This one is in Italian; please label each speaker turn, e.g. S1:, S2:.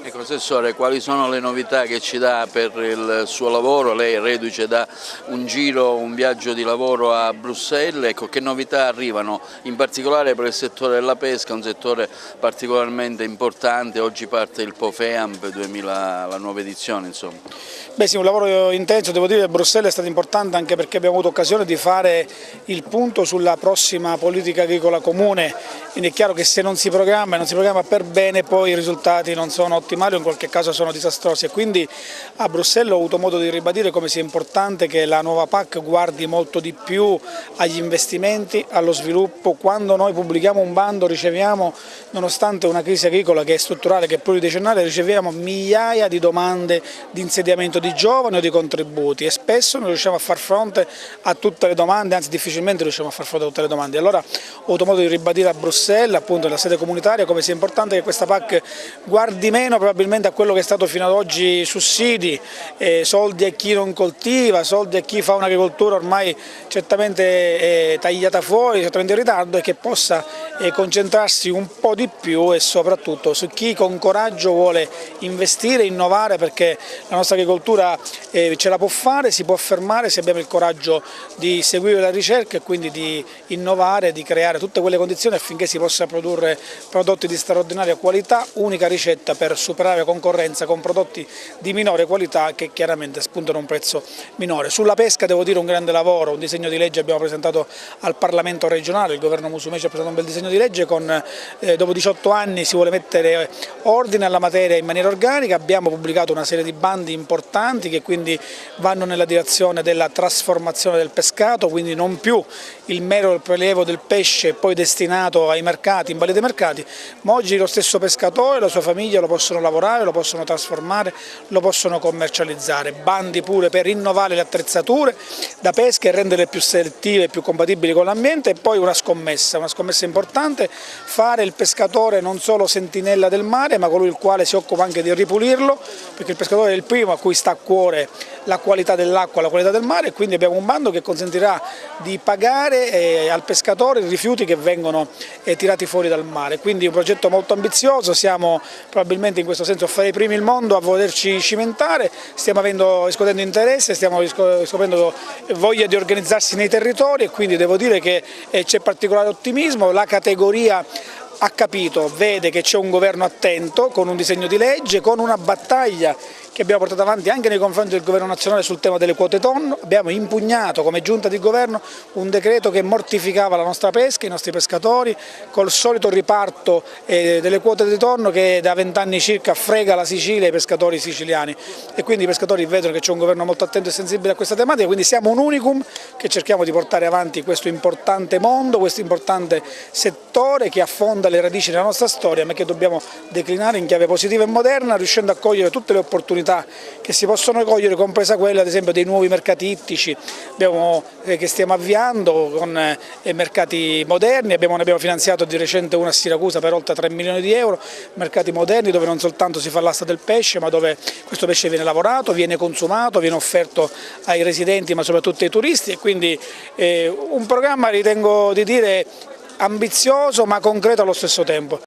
S1: Ecco, Assessore, quali sono le novità che ci dà per il suo lavoro? Lei è reduce da un viaggio di lavoro a Bruxelles, ecco, che novità arrivano in particolare per il settore della pesca, un settore particolarmente importante, oggi parte il POFEAMP 2000, la nuova edizione insomma.
S2: Beh sì, un lavoro intenso, devo dire che Bruxelles è stato importante anche perché abbiamo avuto occasione di fare il punto sulla prossima politica agricola comune, quindi è chiaro che se non si programma e non si programma per bene poi i risultati non sono ottimali o in qualche caso sono disastrosi e quindi a Bruxelles ho avuto modo di ribadire come sia importante che la nuova PAC guardi molto di più agli investimenti, allo sviluppo. Quando noi pubblichiamo un bando riceviamo, nonostante una crisi agricola che è strutturale, che è pluridecennale, riceviamo migliaia di domande di insediamento di giovani o di contributi e spesso non riusciamo a far fronte a tutte le domande, anzi difficilmente riusciamo a far fronte a tutte le domande. Allora ho avuto modo di ribadire a Bruxelles, appunto nella sede comunitaria, come sia importante che questa PAC guardi meno probabilmente a quello che è stato fino ad oggi sussidi, soldi a chi non coltiva, soldi a chi fa un'agricoltura ormai certamente tagliata fuori, certamente in ritardo, e che possa concentrarsi un po' di più e soprattutto su chi con coraggio vuole investire e innovare, perché la nostra agricoltura ce la può fare, si può affermare se abbiamo il coraggio di seguire la ricerca e quindi di innovare, di creare tutte quelle condizioni affinché si possa produrre prodotti di straordinaria qualità, unica ricetta per superare la concorrenza con prodotti di minore qualità che chiaramente spuntano a un prezzo minore. Sulla pesca devo dire un grande lavoro, un disegno di legge abbiamo presentato al Parlamento regionale, il governo Musumeci ha presentato un bel disegno di legge, dopo 18 anni si vuole mettere ordine alla materia in maniera organica, abbiamo pubblicato una serie di bandi importanti che quindi vanno nella direzione della trasformazione del pescato, quindi non più il mero prelievo del pesce poi destinato ai mercati, in balia dei mercati, ma oggi lo stesso pescatore e la sua famiglia lo possono lavorare, lo possono trasformare, lo possono commercializzare. Bandi pure per innovare le attrezzature da pesca e renderle più selettive e più compatibili con l'ambiente, e poi una scommessa importante, fare il pescatore non solo sentinella del mare ma colui il quale si occupa anche di ripulirlo, perché il pescatore è il primo a cui sta a cuore la qualità dell'acqua, la qualità del mare, e quindi abbiamo un bando che consentirà di pagare al pescatore i rifiuti che vengono tirati fuori dal mare. Quindi un progetto molto ambizioso, siamo probabilmente in questo senso a fare i primi al mondo a volerci cimentare, stiamo riscuotendo interesse, stiamo riscoprendo voglia di organizzarsi nei territori e quindi devo dire che c'è particolare ottimismo, la categoria ha capito, vede che c'è un governo attento con un disegno di legge, con una battaglia che abbiamo portato avanti anche nei confronti del governo nazionale sul tema delle quote tonno. Abbiamo impugnato come giunta di governo un decreto che mortificava la nostra pesca, i nostri pescatori, col solito riparto delle quote di tonno che da 20 anni circa frega la Sicilia e i pescatori siciliani, e quindi i pescatori vedono che c'è un governo molto attento e sensibile a questa tematica, quindi siamo un unicum che cerchiamo di portare avanti questo importante mondo, questo importante settore che affonda le radici della nostra storia, ma che dobbiamo declinare in chiave positiva e moderna, riuscendo a cogliere tutte le opportunità che si possono cogliere, compresa quella ad esempio dei nuovi mercati ittici che stiamo avviando con mercati moderni. Ne abbiamo finanziato di recente uno a Siracusa per oltre 3 milioni di euro, mercati moderni dove non soltanto si fa l'asta del pesce, ma dove questo pesce viene lavorato, viene consumato, viene offerto ai residenti ma soprattutto ai turisti, e quindi un programma, ritengo di dire, ambizioso ma concreto allo stesso tempo.